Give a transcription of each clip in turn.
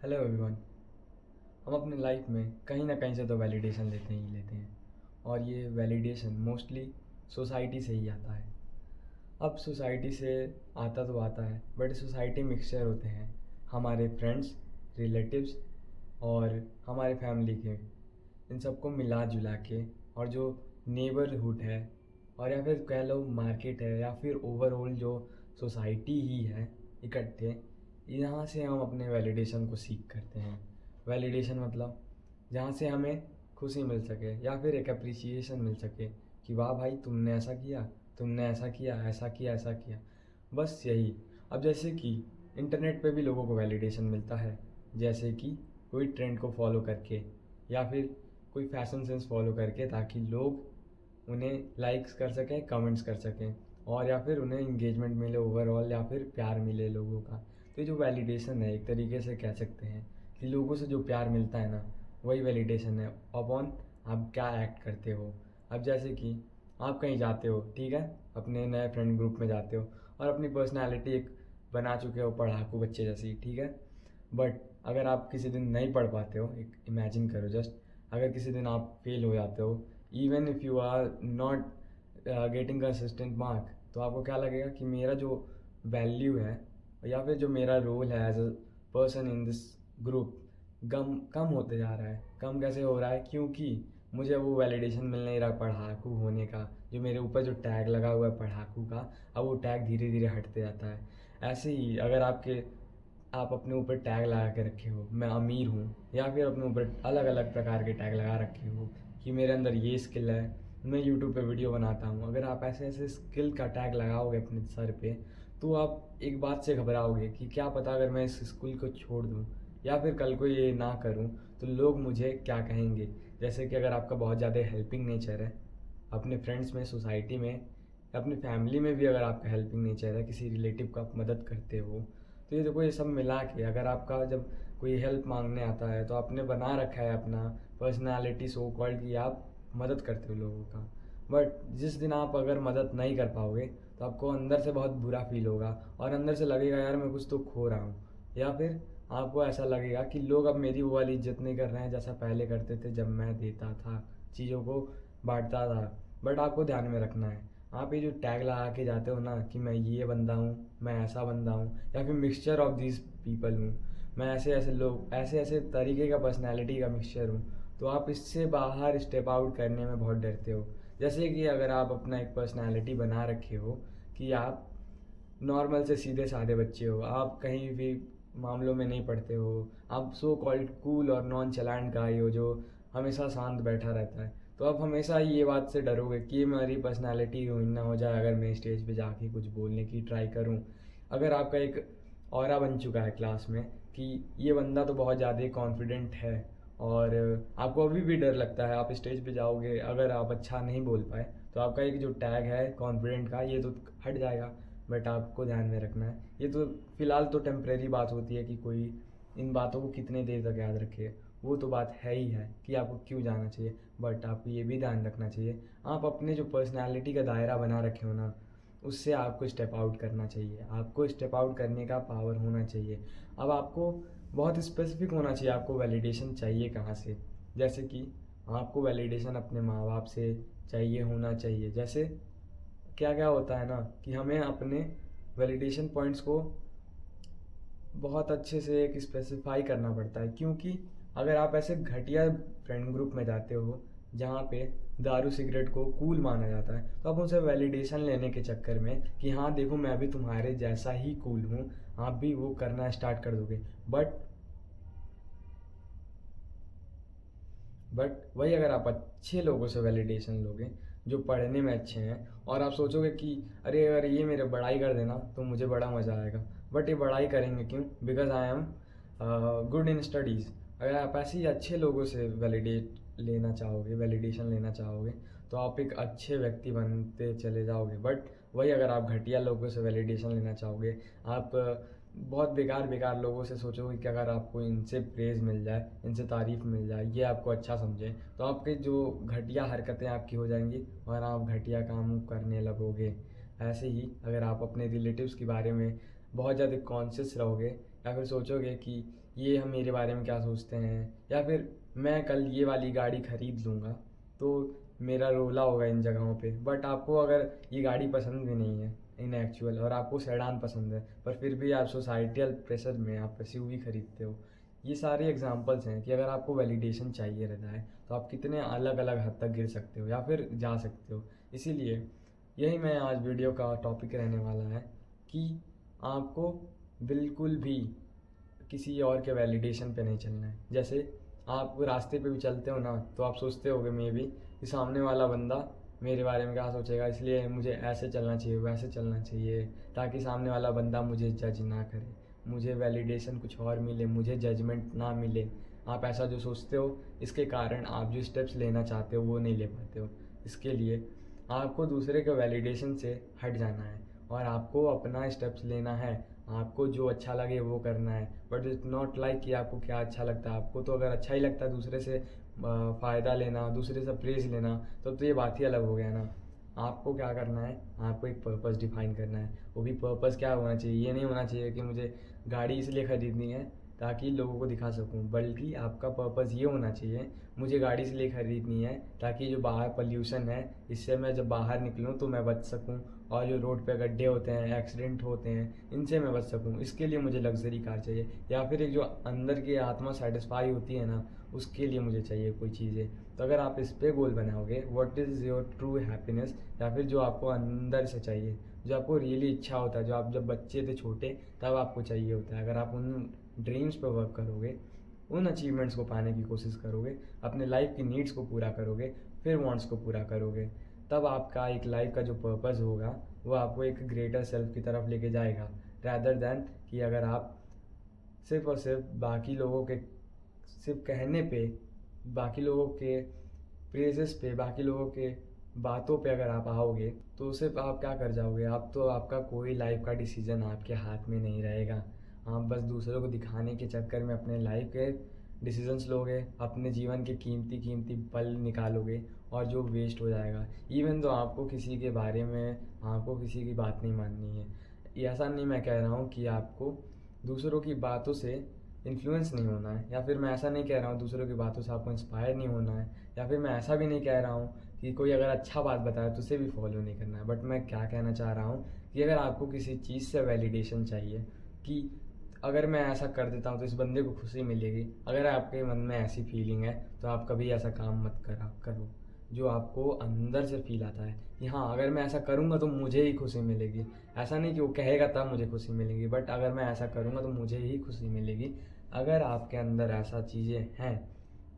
Hello everyone. हम अपने life में कहीं ना कहीं से तो वैलिडेशन लेते हैं और ये वैलिडेशन मोस्टली सोसाइटी से ही आता है। अब सोसाइटी से आता तो आता है, बट सोसाइटी मिक्सचर होते हैं हमारे फ्रेंड्स, रिलेटिव्स और हमारे फैमिली के। इन सबको मिला जुला के और जो नेबरहुड है और या फिर कह लो मार्केट है या फिर ओवरऑल जो सोसाइटी ही है इकट्ठे, यहाँ से हम अपने वैलिडेशन को सीख करते हैं। वैलिडेशन मतलब जहाँ से हमें खुशी मिल सके या फिर एक अप्रिसिएशन मिल सके कि वाह भाई तुमने ऐसा किया, तुमने ऐसा किया, ऐसा किया, ऐसा किया, बस यही। अब जैसे कि इंटरनेट पे भी लोगों को वैलिडेशन मिलता है, जैसे कि कोई ट्रेंड को फॉलो करके या फिर कोई फैशन सेंस फॉलो करके, ताकि लोग उन्हें लाइक्स कर सकें, कमेंट्स कर सकें और या फिर उन्हें इंगेजमेंट मिले ओवरऑल या फिर प्यार मिले लोगों का। तो ये जो वैलिडेशन है, एक तरीके से कह सकते हैं कि लोगों से जो प्यार मिलता है ना, वही वैलिडेशन है अपॉन आप क्या एक्ट करते हो। अब जैसे कि आप कहीं जाते हो, ठीक है, अपने नए फ्रेंड ग्रुप में जाते हो और अपनी पर्सनालिटी एक बना चुके हो पढ़ाकू बच्चे जैसी, ठीक है। बट अगर आप किसी दिन नहीं पढ़ पाते हो, एक इमेजिन करो जस्ट, अगर किसी दिन आप फेल हो जाते हो, even if you are not getting consistent mark, तो आपको क्या लगेगा कि मेरा जो वैल्यू है या फिर जो मेरा रोल है as a person in this group कम कम होते जा रहा है। कम कैसे हो रहा है? क्योंकि मुझे वो वैलिडेशन मिल नहीं रहा पढ़ाकू होने का। जो मेरे ऊपर जो टैग लगा हुआ है पढ़ाकू का, अब वो टैग धीरे धीरे हटते जाता है। ऐसे ही अगर आप अपने ऊपर टैग लगा के रखे हो, मैं अमीर हूँ, या फिर अपने ऊपर अलग अलग प्रकार के टैग लगा रखे हो कि मेरे अंदर ये स्किल है, मैं यूट्यूब पे वीडियो बनाता हूँ, अगर आप ऐसे ऐसे स्किल का टैग लगाओगे अपने सर पे, तो आप एक बात से घबराओगे कि क्या पता अगर मैं इस स्किल को छोड़ दूँ या फिर कल को ये ना करूँ तो लोग मुझे क्या कहेंगे। जैसे कि अगर आपका बहुत ज़्यादा हेल्पिंग नेचर है, अपने फ्रेंड्स में, सोसाइटी में, अपनी फैमिली में भी अगर आपका हेल्पिंग नेचर है, किसी रिलेटिव को आप मदद करते हो, तो ये देखो, ये सब मिला के अगर आपका जब कोई हेल्प मांगने आता है तो आपने बना रखा है अपना पर्सनालिटी सो कॉल्ड कि आप मदद करते हो लोगों का। बट जिस दिन आप अगर मदद नहीं कर पाओगे तो आपको अंदर से बहुत बुरा फील होगा और अंदर से लगेगा यार मैं कुछ तो खो रहा हूँ, या फिर आपको ऐसा लगेगा कि लोग अब मेरी वो वाली इज्जत नहीं कर रहे हैं जैसा पहले करते थे जब मैं देता था, चीज़ों को बांटता था। बट आपको ध्यान में रखना है, आप ये जो टैग लगा के जाते हो ना कि मैं ये बंदा हूँ, मैं ऐसा बंदा हूँ, या फिर मिक्सचर ऑफ दिस पीपल हूँ, मैं ऐसे ऐसे लोग, ऐसे ऐसे तरीके का पर्सनैलिटी का मिक्सचर हूँ, तो आप इससे बाहर स्टेप आउट करने में बहुत डरते हो। जैसे कि अगर आप अपना एक पर्सनैलिटी बना रखे हो कि आप नॉर्मल से सीधे साधे बच्चे हो, आप कहीं भी मामलों में नहीं पड़ते हो, आप सो कॉल्ड कूल और नॉन चलान गाई हो जो हमेशा शांत बैठा रहता है, तो आप हमेशा ये बात से डरोगे कि मेरी पर्सनालिटी रुइन ना हो जाए अगर मैं स्टेज पे जाके कुछ बोलने की ट्राई करूं। अगर आपका एक ऑरा बन चुका है क्लास में कि ये बंदा तो बहुत ज़्यादा कॉन्फिडेंट है और आपको अभी भी डर लगता है, आप स्टेज पे जाओगे, अगर आप अच्छा नहीं बोल पाए तो आपका एक जो टैग है कॉन्फिडेंट का, ये तो हट जाएगा। बट आपको ध्यान में रखना है, ये तो फ़िलहाल तो टेम्परेरी बात होती है कि कोई इन बातों को कितने देर तक याद रखे, वो तो बात है ही है कि आपको क्यों जाना चाहिए। बट आपको ये भी ध्यान रखना चाहिए, आप अपने जो पर्सनैलिटी का दायरा बना रखे हो ना, उससे आपको स्टेप आउट करना चाहिए, आपको स्टेप आउट करने का पावर होना चाहिए। अब आपको बहुत स्पेसिफिक होना चाहिए आपको वैलिडेशन चाहिए कहाँ से। जैसे कि आपको वैलिडेशन अपने माँ बाप से चाहिए होना चाहिए। जैसे क्या क्या होता है ना कि हमें अपने वैलिडेशन पॉइंट्स को बहुत अच्छे से एक स्पेसिफाई करना पड़ता है, क्योंकि अगर आप ऐसे घटिया फ्रेंड ग्रुप में जाते हो जहाँ पे दारू सिगरेट को कूल माना जाता है, तो आप उनसे वैलिडेशन लेने के चक्कर में कि हाँ देखो मैं भी तुम्हारे जैसा ही कूल हूँ, आप भी वो करना स्टार्ट कर दोगे। बट वही अगर आप अच्छे लोगों से वैलिडेशन लोगे जो पढ़ने में अच्छे हैं, और आप सोचोगे कि अरे अगर ये मेरे बड़ाई कर देना तो मुझे बड़ा मज़ा आएगा, बट ये बड़ाई करेंगे क्यों? Because I am good in studies. अगर आप ऐसे ही अच्छे लोगों से वैलिडेशन लेना चाहोगे तो आप एक अच्छे व्यक्ति बनते चले जाओगे। बट वही अगर आप घटिया लोगों से वैलिडेशन लेना चाहोगे, आप बहुत बेकार बेकार लोगों से सोचोगे कि अगर आपको इनसे प्रेज़ मिल जाए, इनसे तारीफ़ मिल जाए, ये आपको अच्छा समझें, तो आपकी जो घटिया हरकतें आपकी हो जाएंगी और आप घटिया काम करने लगोगे। ऐसे ही अगर आप अपने रिलेटिव्स के बारे में बहुत ज़्यादा कॉन्शियस रहोगे या फिर सोचोगे कि ये हम मेरे बारे में क्या सोचते हैं, या फिर मैं कल ये वाली गाड़ी खरीद लूँगा तो मेरा रोला होगा इन जगहों पे। बट आपको अगर ये गाड़ी पसंद भी नहीं है इन एक्चुअल, और आपको सेडान पसंद है, पर फिर भी आप सोसाइटल प्रेशर में आप एसयूवी खरीदते हो। ये सारे एग्जांपल्स हैं कि अगर आपको वैलिडेशन चाहिए रहता है तो आप कितने अलग अलग हद तक गिर सकते हो या फिर जा सकते हो। इसीलिए यही मैं आज वीडियो का टॉपिक रहने वाला है कि आपको बिल्कुल भी किसी और के वैलिडेशन पे नहीं चलना है। जैसे आप रास्ते पे भी चलते हो ना, तो आप सोचते होगे मे बी कि सामने वाला बंदा मेरे बारे में क्या सोचेगा, इसलिए मुझे ऐसे चलना चाहिए, वैसे चलना चाहिए, ताकि सामने वाला बंदा मुझे जज ना करे, मुझे वैलिडेशन कुछ और मिले, मुझे जजमेंट ना मिले। आप ऐसा जो सोचते हो, इसके कारण आप जो स्टेप्स लेना चाहते हो वो नहीं ले पाते हो। इसके लिए आपको दूसरे के वैलिडेशन से हट जाना है और आपको अपना स्टेप्स लेना है। आपको जो अच्छा लगे वो करना है, बट इट्स नॉट लाइक कि आपको क्या अच्छा लगता है। आपको तो अगर अच्छा ही लगता है दूसरे से फ़ायदा लेना, दूसरे से प्रेज़ लेना, तो ये बात ही अलग हो गया ना। आपको क्या करना है, आपको एक पर्पस डिफाइन करना है। वो भी पर्पस क्या होना चाहिए, ये नहीं होना चाहिए कि मुझे गाड़ी इसलिए ख़रीदनी है ताकि लोगों को दिखा सकूं, बल्कि आपका पर्पस ये होना चाहिए, मुझे गाड़ी इसलिए ख़रीदनी है ताकि जो बाहर पोल्यूशन है इससे मैं जब बाहर निकलूं तो मैं बच सकूं, और जो रोड पे गड्ढे होते हैं, एक्सीडेंट होते हैं, इनसे मैं बच सकूं। इसके लिए मुझे लग्जरी कार चाहिए, या फिर एक जो अंदर की आत्मा सेटिस्फाई होती है ना, उसके लिए मुझे चाहिए कोई चीज़ें। तो अगर आप इस पे गोल बनाओगे, what is your true happiness, या फिर जो आपको अंदर से चाहिए, जो आपको रियली इच्छा होता है, जो आप जब बच्चे थे छोटे तब आपको चाहिए होता है, अगर आप उन ड्रीम्स पे वर्क करोगे, उन अचीवमेंट्स को पाने की कोशिश करोगे, अपने लाइफ की नीड्स को पूरा करोगे, फिर वांट्स को पूरा करोगे, तब आपका एक लाइफ का जो पर्पस होगा वो आपको एक ग्रेटर सेल्फ की तरफ लेके जाएगा, रैदर दैन कि अगर आप सिर्फ और सिर्फ बाकी लोगों के सिर्फ कहने पे, बाकी लोगों के प्रेजेस पे, बाकी लोगों के बातों पे अगर आप आओगे तो सिर्फ आप क्या कर जाओगे, आप तो आपका कोई लाइफ का डिसीजन आपके हाथ में नहीं रहेगा। आप बस दूसरों को दिखाने के चक्कर में अपने लाइफ के डिसीजंस लोगे, अपने जीवन के कीमती कीमती पल निकालोगे, और जो वेस्ट हो जाएगा। इवन तो आपको किसी के बारे में, आपको किसी की बात नहीं माननी है। ये ऐसा नहीं मैं कह रहा हूँ कि आपको दूसरों की बातों से इन्फ्लुएंस नहीं होना है, या फिर मैं ऐसा नहीं कह रहा हूँ दूसरों की बातों से आपको इंस्पायर नहीं होना है, या फिर मैं ऐसा भी नहीं कह रहा हूँ कि कोई अगर अच्छा बात बताए तो उसे भी फॉलो नहीं करना है। बट मैं क्या कहना चाह रहा हूँ कि अगर आपको किसी चीज़ से वैलिडेशन चाहिए कि अगर मैं ऐसा कर देता हूँ तो इस बंदे को खुशी मिलेगी, अगर आपके मन में ऐसी फीलिंग है तो आप कभी ऐसा काम मत करो जो आपको अंदर से फील आता है कि हाँ अगर मैं ऐसा करूँगा तो मुझे ही खुशी मिलेगी। ऐसा नहीं कि वो कहेगा तब मुझे खुशी मिलेगी, बट अगर मैं ऐसा करूँगा तो मुझे ही खुशी मिलेगी। अगर आपके अंदर ऐसा चीज़ें हैं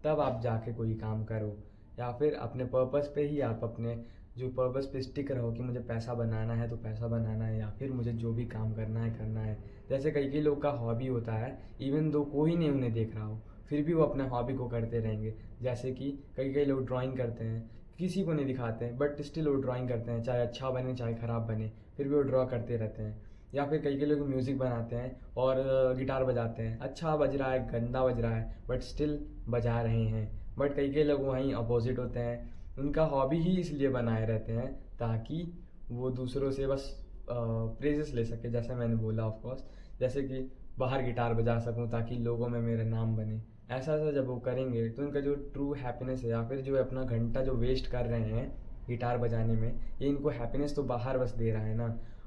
तब आप जाके कोई काम करो, या फिर अपने पर्पस पे ही आप अपने जो पर्पस पे स्टिक रहो कि मुझे पैसा बनाना है तो पैसा बनाना है, या फिर मुझे जो भी काम करना है करना है। जैसे कई कई लोग का हॉबी होता है, इवन दो कोई नहीं उन्हें देख रहा हो फिर भी वो अपने हॉबी को करते रहेंगे। जैसे कि कई कई लोग ड्राइंग करते हैं, किसी को नहीं दिखाते हैं, बट स्टिल वो ड्राइंग करते हैं, चाहे अच्छा बने चाहे ख़राब बने, फिर भी वो ड्रॉ करते रहते हैं। या फिर कई कई लोग म्यूज़िक बनाते हैं और गिटार बजाते हैं, अच्छा बज रहा है गंदा बज रहा है बट स्टिल बजा रहे हैं। बट कई कई लोग वहीं अपोजिट होते हैं, उनका हॉबी ही इसलिए बनाए रहते हैं ताकि वो दूसरों से बस प्रेजेस ले सके, जैसे मैंने बोला ऑफ कोर्स, जैसे कि बाहर गिटार बजा सकूं ताकि लोगों में मेरा नाम बने। ऐसा ऐसा जब वो करेंगे तो उनका जो ट्रू हैप्पीनेस है, या फिर जो अपना घंटा जो वेस्ट कर रहे हैं गिटार बजाने में, ये इनको हैप्पीनेस तो बाहर बस दे रहा है ना,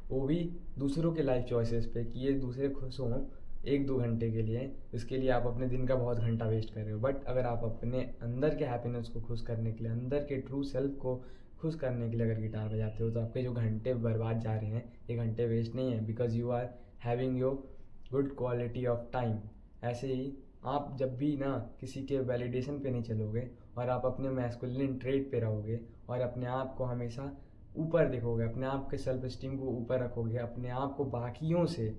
वो भी दूसरों के लाइफ चॉइसेस पे कि ये दूसरे खुश हों एक दो घंटे के लिए। इसके लिए आप अपने दिन का बहुत घंटा वेस्ट कर रहे हो। बट अगर आप अपने अंदर के हैप्पीनेस को खुश करने के लिए, अंदर के ट्रू सेल्फ को खुश करने के लिए अगर गिटार बजाते हो, तो आपके जो घंटे बर्बाद जा रहे हैं ये घंटे वेस्ट नहीं है, because you are having your good quality of time. ऐसे ही आप जब भी ना किसी के वैलिडेशन पे नहीं चलोगे, और आप अपने मैस्कुलिन ट्रेट पे रहोगे, और अपने आप को हमेशा ऊपर देखोगे, अपने आप के सेल्फ स्टीम को ऊपर रखोगे, अपने आप को बाकियों से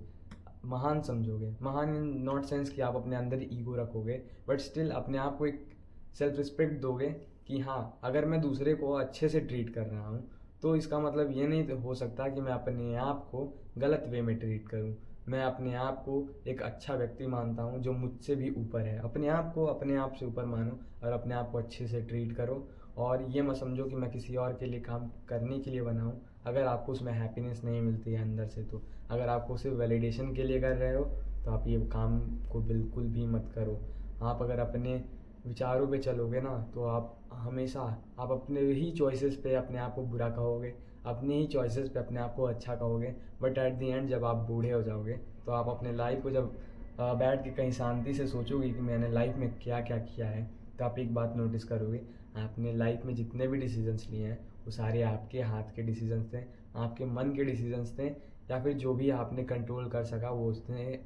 महान समझोगे। महान इन नॉट सेंस कि आप अपने अंदर ईगो रखोगे, बट स्टिल अपने आप को एक सेल्फ रिस्पेक्ट दोगे कि हाँ अगर मैं दूसरे को अच्छे से ट्रीट कर रहा हूँ तो इसका मतलब ये नहीं हो सकता कि मैं अपने आप को गलत वे में ट्रीट करूँ। मैं अपने आप को एक अच्छा व्यक्ति मानता हूँ जो मुझसे भी ऊपर है। अपने आप को अपने आप से ऊपर मानो और अपने आप को अच्छे से ट्रीट करो, और ये मत समझो कि मैं किसी और के लिए काम करने के लिए बना हूँ। अगर आपको उसमें हैप्पीनेस नहीं मिलती है अंदर से, तो अगर आपको सिर्फ वैलिडेशन के लिए कर रहे हो तो आप ये काम को बिल्कुल भी मत करो। आप अगर अपने विचारों पे चलोगे ना तो आप हमेशा आप अपने ही चॉइसेस पे अपने आप को बुरा कहोगे, अपने ही चॉइसेस पे अपने आप को अच्छा कहोगे। बट एट द एंड जब आप बूढ़े हो जाओगे तो आप अपने लाइफ को जब बैठ के कहीं शांति से सोचोगे कि मैंने लाइफ में क्या क्या किया है, तो आप एक बात नोटिस करोगे, आपने लाइफ में जितने भी डिसीजंस लिए हैं वो सारे आपके हाथ के डिसीजंस थे, आपके मन के डिसीजंस थे, या फिर जो भी आपने कंट्रोल कर सका वो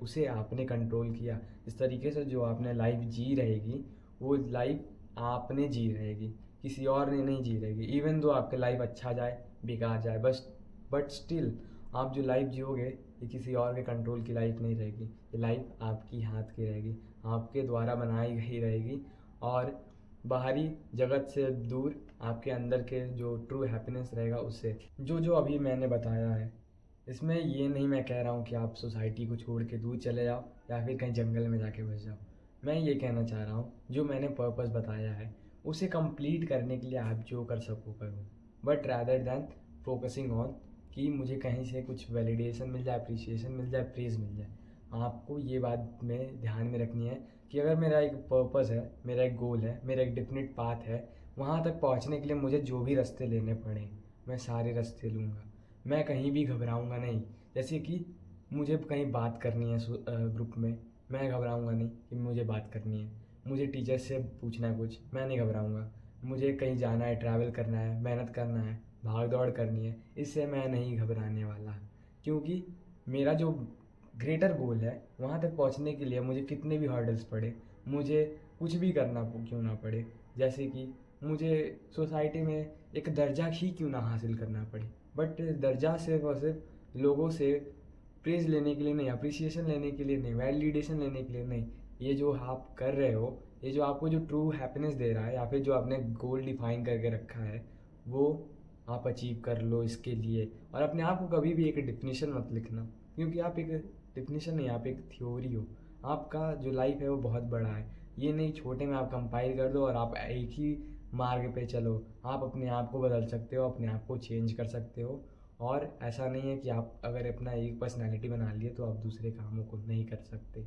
उसे आपने कंट्रोल किया। इस तरीके से जो आपने लाइफ जी रहेगी वो लाइफ आपने जी रहेगी, किसी और ने नहीं जी रहेगी। इवन दो आपके लाइफ अच्छा जाए बेकार जाए, बस बट स्टिल आप जो लाइफ जियोगे ये किसी और के कंट्रोल की लाइफ नहीं रहेगी, ये लाइफ आपकी हाथ की रहेगी, आपके द्वारा बनाई गई रहेगी। और बाहरी जगत से दूर आपके अंदर के जो ट्रू हैप्पीनेस रहेगा उससे। जो जो अभी मैंने बताया है इसमें ये नहीं मैं कह रहा हूँ कि आप सोसाइटी को छोड़ के दूर चले जाओ या फिर कहीं जंगल में जाके बस जाओ। मैं ये कहना चाह रहा हूँ जो मैंने पर्पस बताया है उसे कंप्लीट करने के लिए आप जो कर सको करो, but rather than focusing on कि मुझे कहीं से कुछ वैलिडेशन मिल जाए, अप्रिसिएशन मिल जाए, प्रेज़ मिल जाए। आपको ये बात में ध्यान में रखनी है कि अगर मेरा एक पर्पस है, मेरा एक गोल है, मेरा एक डेफिनिट पाथ है, वहाँ तक पहुँचने के लिए मुझे जो भी रास्ते लेने पड़े मैं सारे रास्ते लूँगा। मैं कहीं भी घबराऊँगा नहीं। जैसे कि मुझे कहीं बात करनी है ग्रुप में, मैं घबराऊँगा नहीं कि मुझे बात करनी है। मुझे टीचर से पूछना है कुछ, मैं नहीं घबराऊँगा। मुझे कहीं जाना है, ट्रैवल करना है, मेहनत करना है, भाग दौड़ करनी है, इससे मैं नहीं घबराने वाला। क्योंकि मेरा जो ग्रेटर गोल है वहाँ तक पहुँचने के लिए मुझे कितने भी हर्डल्स पड़े, मुझे कुछ भी करना क्यों ना पड़े, जैसे कि मुझे सोसाइटी में एक दर्जा ही क्यों ना हासिल करना पड़े, बट दर्जा सिर्फ और सिर्फ लोगों से प्रेज़ लेने के लिए नहीं, अप्रिसिएशन लेने के लिए नहीं, वैलिडेशन लेने के लिए नहीं। ये जो आप कर रहे हो, ये जो आपको जो ट्रू हैप्पीनेस दे रहा है या फिर जो आपने गोल डिफाइन करके रखा है वो आप अचीव कर लो इसके लिए। और अपने आप को कभी भी एक डिफिनीशन मत लिखना, क्योंकि आप एक डिफिनीशन नहीं, आप एक थ्योरी हो। आपका जो लाइफ है वो बहुत बड़ा है, ये नहीं छोटे में आप कंपाइल कर दो और आप एक ही मार्ग पे चलो। आप अपने आप को बदल सकते हो, अपने आप को चेंज कर सकते हो। और ऐसा नहीं है कि आप अगर अपना एक पर्सनैलिटी बना लिए तो आप दूसरे कामों को नहीं कर सकते।